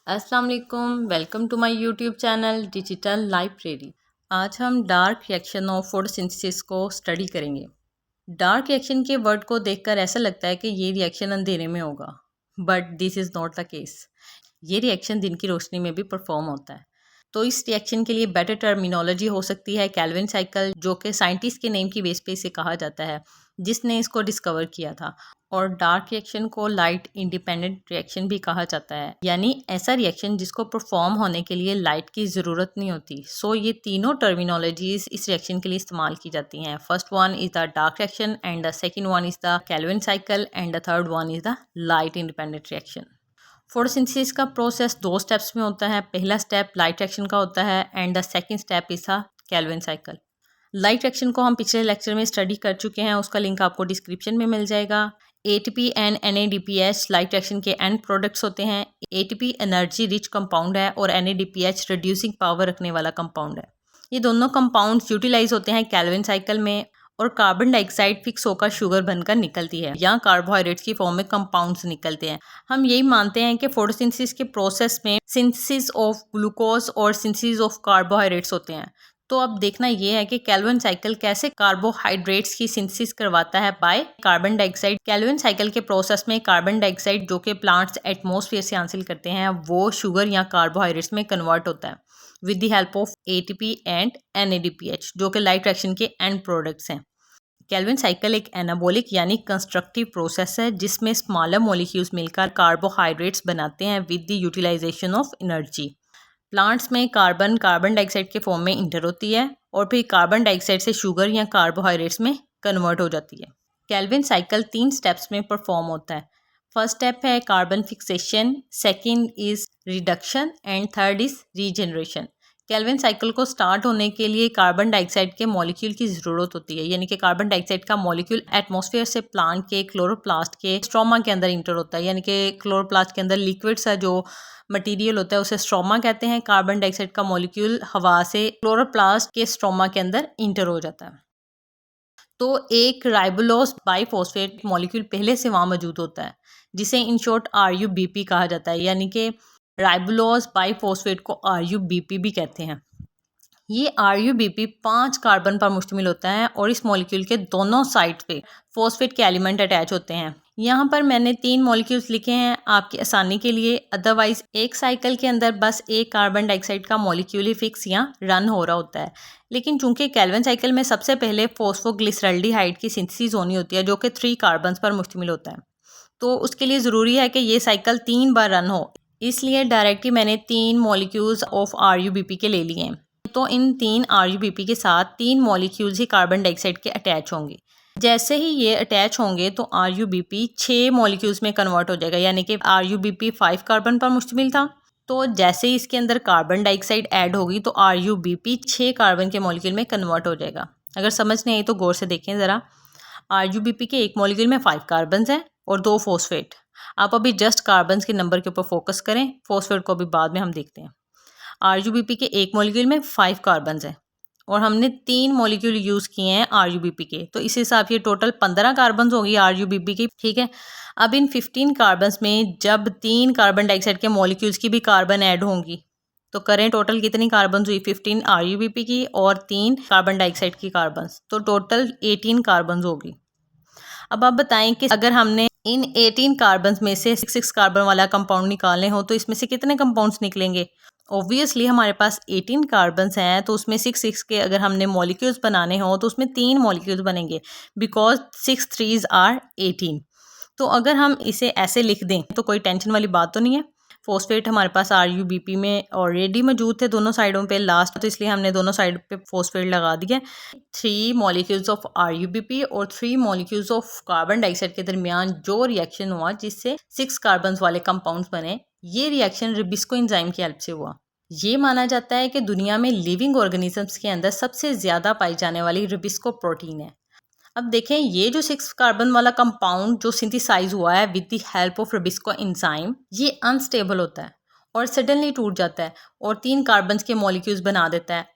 अस्सलाम वालेकुम, welcome to my YouTube channel digital library. आज हम डार्क रिएक्शन ऑफ फोटोसिंथेसिस को स्टडी करेंगे। डार्क रिएक्शन के वर्ड को देखकर ऐसा लगता है कि ये रिएक्शन अंधेरे में होगा, but this is not the case. ये रिएक्शन दिन की रोशनी में भी परफॉर्म होता है। तो इस रिएक्शन के लिए बेटर टर्मिनोलॉजी हो सकती है कैल्विन साइकिल, जो कि साइंटिस्ट के नेम की बेस पे इसे कहा जाता है, जिसने इसको डिस्कवर किया था। और डार्क रिएक्शन को लाइट इंडिपेंडेंट रिएक्शन भी कहा जाता है, यानी ऐसा रिएक्शन जिसको परफॉर्म होने के लिए लाइट की ज़रूरत नहीं होती। सो ये तीनों टर्मिनोलॉजीज इस रिएक्शन के लिए इस्तेमाल की जाती हैं। First one is the dark reaction and the second one is the Calvin cycle and the third one is the light independent reaction. Photosynthesis का प्रोसेस 2 स्टेप्स में होता है। पहला स्टेप लाइट रिएक्शन का होता है and the second step is the Calvin cycle. Light reaction को हम पिछले लेक्चर में स्टडी कर चुके हैं, उसका लिंक आपको डिस्क्रिप्शन में मिल जाएगा। ATP and NADPH light reaction के एंड प्रोडक्ट्स होते हैं। एटीपी एनर्जी रिच कंपाउंड है और NADPH रिड्यूसिंग पावर रखने वाला कंपाउंड है। ये दोनों कंपाउंड्स यूटिलाइज होते हैं कैल्विन साइकिल में, और कार्बन डाइऑक्साइड फिक्स होकर शुगर बनकर निकलती है या कार्बोहाइड्रेट्स की फॉर्म में कंपाउंड्स निकलते हैं। हम यही मानते हैं कि फोटोसिंथेसिस के प्रोसेस में सिंथेसिस ऑफ ग्लूकोज और सिंथेसिस ऑफ कार्बोहाइड्रेट्स होते हैं। तो अब देखना ये है कि कैल्विन साइकिल कैसे कार्बोहाइड्रेट्स की सिंथेसिस करवाता है by carbon dioxide. Calvin cycle के प्रोसेस में कार्बन डाइऑक्साइड, जो कि प्लांट्स एटमॉस्फेयर से हासिल करते हैं, वो शुगर या कार्बोहाइड्रेट्स में कन्वर्ट होता है with the help of ATP and NADPH, जो कि लाइट रिएक्शन के एंड प्रोडक्ट्स हैं। कैल्विन साइकिल एक एनाबॉलिक यानी कंस्ट्रक्टिव प्रोसेस है, जिसमें स्मॉलर मॉलिक्यूल्स मिलकर कार्बोहाइड्रेट्स बनाते हैं with the utilization of energy. Plants में कार्बन डाइऑक्साइड के फॉर्म में इंटर होती है और फिर कार्बन डाइऑक्साइड से शुगर या कार्बोहाइड्रेट्स में कन्वर्ट हो जाती है। कैल्विन साइकिल 3 स्टेप्स में परफॉर्म होता है। फर्स्ट स्टेप है carbon fixation, second is reduction and third is regeneration. Calvin cycle को स्टार्ट होने के लिए कार्बन डाइऑक्साइड के मॉलिक्यूल की ज़रूरत होती है, यानी कि कार्बन डाइऑक्साइड का मॉलिक्यूल एटमॉस्फेयर से प्लांट के क्लोरोप्लास्ट के स्ट्रोमा के अंदर इंटर होता है, यानी कि क्लोरोप्लास्ट के अंदर लिक्विड सा जो मटेरियल होता है उसे स्ट्रोमा कहते हैं। कार्बन डाइऑक्साइड का मॉलिक्यूल हवा से क्लोरोप्लास्ट के स्ट्रोमा के अंदर इंटर हो जाता है। तो एक राइबोलोज बाइफॉस्फेट मॉलिक्यूल पहले से वहाँ मौजूद होता है, जिसे इन शॉर्ट RUBP कहा जाता है, यानी कि राइबोलोज बाइफॉस्फेट को RUBP भी कहते हैं। ये RUBP 5 कार्बन पर मुश्तमिल होता है और इस मॉलिक्यूल के दोनों साइड पे फॉस्फेट के एलिमेंट अटैच होते हैं। यहाँ पर मैंने 3 मॉलिक्यूल्स लिखे हैं आपकी आसानी के लिए, अदरवाइज एक साइकिल के अंदर बस एक कार्बन डाइऑक्साइड का मॉलिक्यूल ही फिक्स या रन हो रहा होता है। लेकिन चूंकि कैल्विन साइकिल में सबसे पहले फॉस्फोग्लिसरल्डिहाइड की सिंथेसिस होनी होती है, जो कि 3 कार्बन पर मुश्तमिल होता है, तो उसके लिए ज़रूरी है कि ये साइकिल 3 बार रन हो। इसलिए डायरेक्टली मैंने 3 मॉलिक्यूल्स ऑफ RUBP के ले लिए हैं। तो इन 3 RUBP के साथ 3 मॉलिक्यूल्स ही कार्बन डाइऑक्साइड के अटैच होंगे। जैसे ही ये अटैच होंगे तो RUBP 6 मॉलिक्यूल्स में कन्वर्ट हो जाएगा, यानी कि RUBP 5 कार्बन पर मुश्तमिल था, तो जैसे ही इसके अंदर कार्बन डाइऑक्साइड ऐड होगी तो RUBP 6 कार्बन के मॉलिक्यूल में कन्वर्ट हो जाएगा। अगर समझ नहीं आई तो गौर से देखें ज़रा। RUBP के एक मॉलिक्यूल में 5 कार्बन हैं और 2 फॉस्फेट। आप अभी जस्ट कार्बन के नंबर के ऊपर फोकस करें, फॉस्फेट को अभी बाद में हम देखते हैं। RUBP के एक मॉलिक्यूल में 5 कार्बन हैं और हमने 3 मॉलिक्यूल यूज़ किए हैं RUBP के, तो इस हिसाब से टोटल 15 कार्बन होगी RUBP की। ठीक है, अब इन 15 कार्बन में जब 3 कार्बन डाइऑक्साइड के मॉलिक्यूल्स की भी कार्बन ऐड होंगी तो करें टोटल कितनी कार्बन हुई, 15 RUBP की और 3 कार्बन डाइऑक्साइड की कार्बन, तो टोटल 18 कार्बन होगी। अब आप बताएं कि अगर हमने इन 18 कार्बन में से 6 कार्बन वाला कंपाउंड निकालने हो तो इसमें से कितने कंपाउंड्स निकलेंगे। ऑब्वियसली हमारे पास 18 कार्बन्स हैं, तो उसमें 6 के अगर हमने मॉलिक्यूल्स बनाने हो तो उसमें 3 मॉलिक्यूल्स बनेंगे, बिकॉज 6 3s आर 18। तो अगर हम इसे ऐसे लिख दें तो कोई टेंशन वाली बात तो नहीं है। फॉस्फेट हमारे पास RUBP में ऑलरेडी मौजूद थे दोनों साइडों पे लास्ट, तो इसलिए हमने दोनों साइड पे फॉस्फेट लगा दिया। 3 मॉलिक्यूल्स ऑफ RUBP और 3 मॉलिक्यूल्स ऑफ कार्बन डाइऑक्साइड के दरमियान जो रिएक्शन हुआ जिससे 6 कार्बन वाले कंपाउंड्स बने, ये रिएक्शन रिबिस्को एंजाइम की हेल्प से हुआ। ये माना जाता है कि दुनिया में लिविंग ऑर्गेनिजम्स के अंदर सबसे ज़्यादा पाई जाने वाली रिबिस्को प्रोटीन है। अब देखें, ये जो 6 कार्बन वाला कंपाउंड जो सिंथेसाइज हुआ है with the help of rubisco enzyme, ये अनस्टेबल होता है और सडनली टूट जाता है और 3 कार्बन के मॉलिक्यूल्स बना देता है।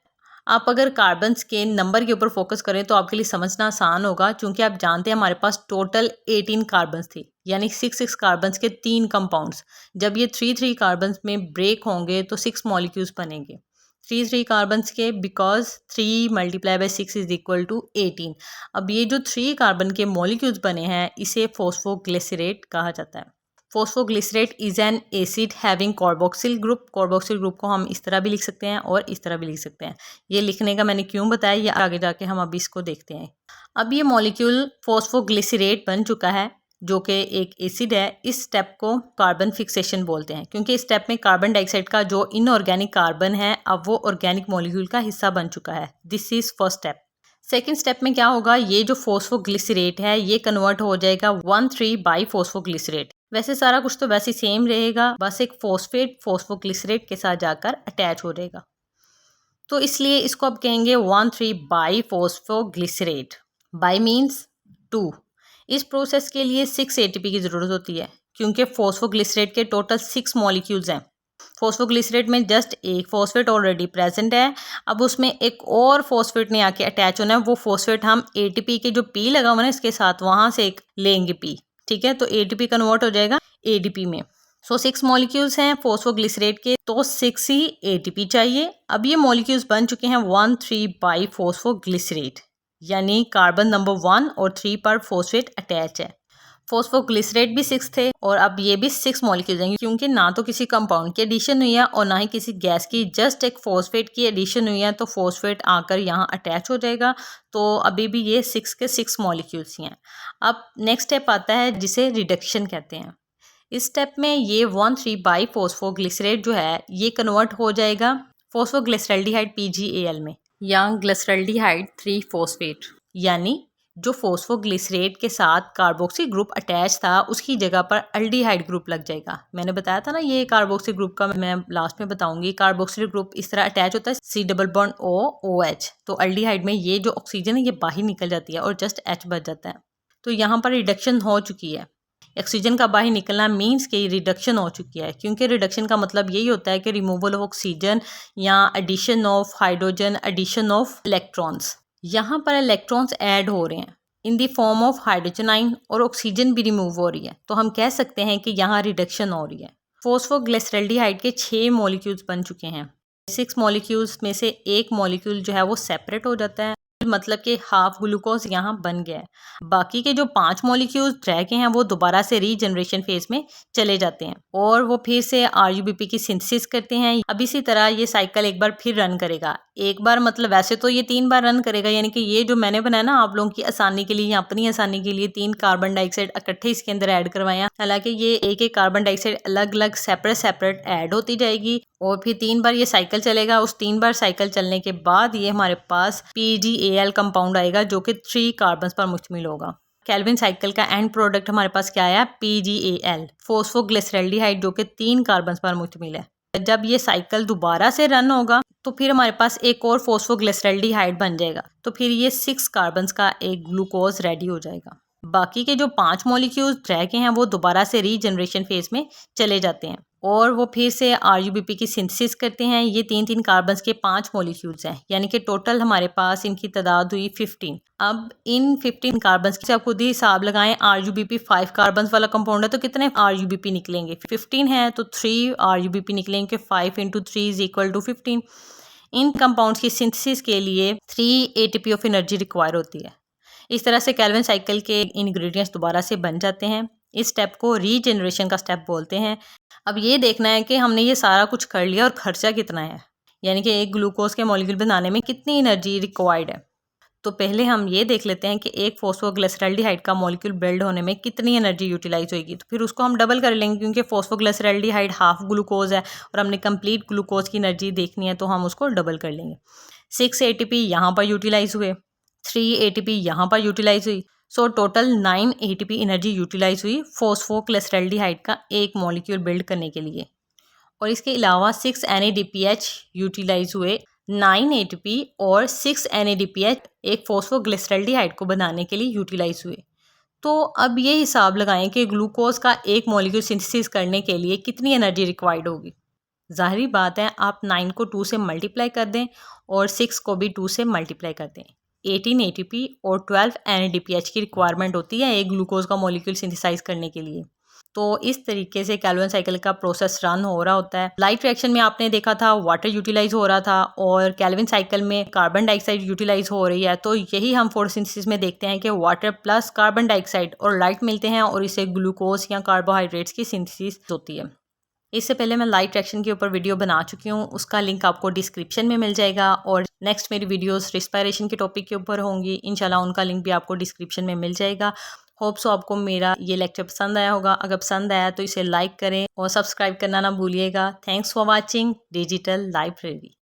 आप अगर कार्बन्स के नंबर के ऊपर फोकस करें तो आपके लिए समझना आसान होगा, क्योंकि आप जानते हैं हमारे पास टोटल 18 कार्बन्स थे, यानी 6 कार्बन्स के 3 कंपाउंड्स। जब ये 3 कार्बन्स में ब्रेक होंगे तो 6 मॉलिक्यूल्स बनेंगे 3 कार्बन्स के, बिकॉज 3 × 6 इज इक्वल टू 18। अब ये जो 3 कार्बन के मॉलिक्यूल्स बने हैं इसे फॉस्फोग्लिसरेट कहा जाता है। Phosphoglycerate is an acid having carboxyl group. Carboxyl group को हम इस तरह भी लिख सकते हैं और इस तरह भी लिख सकते हैं। ये लिखने का मैंने क्यों बताया, ये आगे जाके हम अभी इसको देखते हैं। अब ये मॉलिक्यूल फॉस्फोग्लिसरेट बन चुका है जो कि एक एसिड है। इस स्टेप को कार्बन फिक्सेशन बोलते हैं, क्योंकि इस स्टेप में कार्बन डाइऑक्साइड का जो इनऑर्गेनिक कार्बन है अब वो ऑर्गेनिक मॉलिक्यूल का हिस्सा बन चुका है। This is first step. Second step में क्या होगा, ये जो फॉस्फोग्लिसरेट है ये कन्वर्ट हो जाएगा 1,3-बाई-फॉस्फोग्लिसरेट। वैसे सारा कुछ तो वैसे सेम रहेगा, बस एक फॉस्फेट फॉस्फोग्लिसरेट के साथ जाकर अटैच हो जाएगा, तो इसलिए इसको अब कहेंगे 1,3-बाई-फॉस्फोग्लिसरेट। By means 2। इस प्रोसेस के लिए 6 ATP की ज़रूरत होती है, क्योंकि फॉस्फोग्लिसरेट के टोटल 6 मॉलिक्यूल्स हैं। फॉस्फोग्लिसरेट में जस्ट एक फॉस्फेट ऑलरेडी प्रेजेंट है, अब उसमें एक और फॉस्फेट ने आके अटैच होना है। वो फॉस्फेट हम ATP के जो P लगा हुआ है इसके साथ वहाँ से एक लेंगे P, ठीक है, तो ATP कन्वर्ट हो जाएगा ADP में। 6 मॉलिक्यूल्स हैं फॉस्फोग्लिसरेट के, तो 6 ही ATP चाहिए। अब ये मॉलिक्यूल्स बन चुके हैं 1,3-बाई-फॉस्फोग्लिसरेट, यानी कार्बन नंबर 1 और 3 पर फॉस्फेट अटैच है। फॉस्फोग्लिसरेट भी 6 थे और अब ये भी 6 मॉलिक्यूल्स हैं, क्योंकि ना तो किसी कंपाउंड की एडिशन हुई है और ना ही किसी गैस की, जस्ट एक फॉस्फेट की एडिशन हुई है, तो फॉस्फेट आकर यहाँ अटैच हो जाएगा। तो अभी भी ये 6 के 6 मॉलिक्यूल्स ही हैं। अब नेक्स्ट स्टेप आता है जिसे रिडक्शन कहते हैं। इस स्टेप में ये 1,3-बाई-फॉस्फोग्लिसरेट जो है ये कन्वर्ट हो जाएगा फॉस्फोग्लिसरल्डिहाइड PgAl में, या ग्लिसरल्डिहाइड 3-फॉस्फेट, यानी जो फॉस्फोग्लिसरेट के साथ कार्बोक्सी ग्रुप अटैच था उसकी जगह पर अल्डिहाइड ग्रुप लग जाएगा। मैंने बताया था ना ये कार्बोक्सी ग्रुप का, मैं लास्ट में बताऊंगी। कार्बोक्सिल ग्रुप इस तरह अटैच होता है C++O OH, तो अल्डिहाइड में ये जो ऑक्सीजन है ये बाहर निकल जाती है और जस्ट H बच जाता है। तो यहाँ पर रिडक्शन हो चुकी है। ऑक्सीजन का बाहर निकलना मीन्स कि रिडक्शन हो चुकी है, क्योंकि रिडक्शन का मतलब यही होता है कि रिमूवल ऑफ ऑक्सीजन या addition of hydrogen, addition of electrons. यहाँ पर इलेक्ट्रॉन्स ऐड हो रहे हैं in the form of hydrogen ion और ऑक्सीजन भी रिमूव हो रही है, तो हम कह सकते हैं कि यहाँ रिडक्शन हो रही है। फॉस्फोग्लिसरल्डिहाइड के 6 मॉलिक्यूल्स बन चुके हैं। 6 मॉलिक्यूल्स में से एक मॉलिक्यूल जो है वो सेपरेट हो जाता है, मतलब कि हाफ ग्लूकोज यहाँ बन गया है। बाकी के जो 5 मॉलिक्यूल्स रह गए हैं वो दोबारा से रीजनरेशन फेज में चले जाते हैं और वो फिर से RUBP की सिंथेसिस करते हैं। अब इसी तरह ये साइकिल एक बार फिर रन करेगा। एक बार मतलब वैसे तो ये 3 बार रन करेगा, यानी कि ये जो मैंने बनाया ना आप लोगों की आसानी के लिए या अपनी आसानी के लिए 3 कार्बन डाइऑक्साइड इकट्ठे इसके अंदर ऐड करवाया। हालांकि ये एक एक कार्बन डाइऑक्साइड अलग अलग सेपरेट ऐड होती जाएगी और फिर 3 बार ये साइकिल चलेगा। उस 3 बार साइकिल चलने के बाद ये हमारे पास PgAl कंपाउंड आएगा जो कि 3 कार्बन पर मुश्तमिल होगा। केल्विन साइकिल का एंड प्रोडक्ट हमारे पास क्या आया, PgAl, फॉस्फोग्लिसरल्डिहाइड, जो कि 3 कार्बन पर मुश्तमिल है। जब ये साइकिल दोबारा से रन होगा तो फिर हमारे पास एक और फॉस्फोग्लिसरल्डिहाइड बन जाएगा, तो फिर ये 6 कार्बन का एक ग्लूकोज रेडी हो जाएगा। बाकी के जो 5 मॉलिक्यूल्स रह गए हैं वो दोबारा से रीजनरेशन फेज में चले जाते हैं और वो फिर से RUBP की सिंथेसिस करते हैं। ये 3 कार्बन के 5 मॉलिक्यूल्स हैं, यानी कि टोटल हमारे पास इनकी तादाद हुई 15। अब इन 15 कार्बन से आप खुद ही हिसाब लगाएं। RUBP 5 कार्बन वाला कंपाउंड है तो कितने RUBP निकलेंगे, 15 है तो 3 RUBP निकलेंगे। 5 × 3 इज इक्वल टू 15। इन कंपाउंड्स की सिंथेसिस के लिए 3 ATP ऑफ एनर्जी रिक्वायर होती है। इस तरह से केल्विन साइकिल के इंग्रेडिएंट्स दोबारा से बन जाते हैं। इस स्टेप को रीजनरेशन का स्टेप बोलते हैं। अब ये देखना है कि हमने ये सारा कुछ कर लिया और खर्चा कितना है, यानी कि एक ग्लूकोज के मॉलिक्यूल बनाने में कितनी एनर्जी रिक्वायर्ड है। तो पहले हम ये देख लेते हैं कि एक फॉस्फोग्लिसरल्डिहाइड का मॉलिक्यूल बिल्ड होने में कितनी एनर्जी यूटिलाइज होगी, तो फिर उसको हम डबल कर लेंगे, क्योंकि फॉस्फोग्लिसरल्डिहाइड हाफ ग्लूकोज है और हमने कंप्लीट ग्लूकोज की एनर्जी देखनी है तो हम उसको डबल कर लेंगे। 6 ATP यहाँ पर यूटिलाइज हुए, 3 ATP यहाँ पर यूटिलाइज हुई, so total 9 ATP energy utilize हुई फॉस्फोग्लिसरल्डिहाइड का एक मॉलिक्यूल बिल्ड करने के लिए। और इसके अलावा 6 NADPH यूटिलाइज हुए, 9 ATP और 6 NADPH एक फॉस्फोग्लिसरल्डिहाइड को बनाने के लिए यूटिलाइज हुए। तो अब ये हिसाब लगाएं कि ग्लूकोज का एक मॉलिक्यूल सिंथेसिस करने के लिए कितनी एनर्जी रिक्वायर्ड होगी। ज़ाहिरी बात है आप 9 को 2 से मल्टीप्लाई कर दें और 6 को भी 2 से मल्टीप्लाई कर दें। 18 एटीपी और 12 एनएडीपीएच की रिक्वायरमेंट होती है एक ग्लूकोज का मॉलिक्यूल सिंथेसाइज करने के लिए। तो इस तरीके से कैल्विन साइकिल का प्रोसेस रन हो रहा होता है। लाइट रिएक्शन में आपने देखा था वाटर यूटिलाइज हो रहा था और कैल्विन साइकिल में कार्बन डाइऑक्साइड यूटिलाइज हो रही है। तो यही हम फोटोसिंथेसिस में देखते हैं कि वाटर प्लस कार्बन डाइऑक्साइड और लाइट मिलते हैं और इससे ग्लूकोज या कार्बोहाइड्रेट्स की सिंथेसिस होती है। इससे पहले मैं लाइट रिएक्शन के ऊपर वीडियो बना चुकी हूँ, उसका लिंक आपको डिस्क्रिप्शन में मिल जाएगा और नेक्स्ट मेरी वीडियोस रिस्पायरेशन के टॉपिक के ऊपर होंगी, इंशाल्लाह उनका लिंक भी आपको डिस्क्रिप्शन में मिल जाएगा। होप सो आपको मेरा ये लेक्चर पसंद आया होगा। अगर पसंद आया तो इसे लाइक करें और सब्सक्राइब करना ना भूलिएगा। Thanks for watching digital library.